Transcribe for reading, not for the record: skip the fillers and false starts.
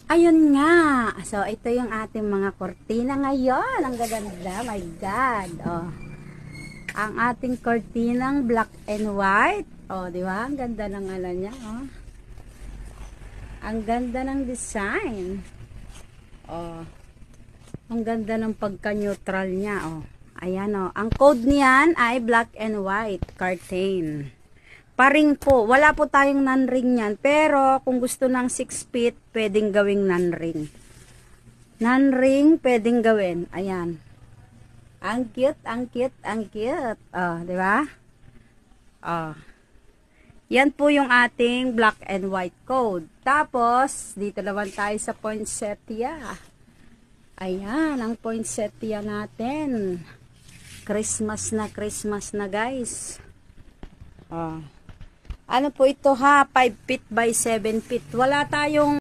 Ayun nga. So, ito yung ating mga kortina ngayon. Ang gaganda. My God. Oh. Ang ating kortinang black and white. Oh, di ba? Ang ganda ng ano niya. Oh. Ang ganda ng design. Oh. Ang ganda ng pagka-neutral niya. Oh. Ayan oh. Ang code niyan ay black and white curtain. Paring po. Wala po tayong non-ring yan. Pero, kung gusto ng 6 feet, pwedeng gawing non-ring. Non-ring, pwedeng gawin. Ayan. Ang cute, ang cute, ang cute. Oh, di ba? Oh. Yan po yung ating black and white code. Tapos, dito naman tayo sa poinsettia. Ayan, ang poinsettia natin. Christmas na guys. Oh. Ano po ito ha? 5 feet by 7 feet. Wala tayong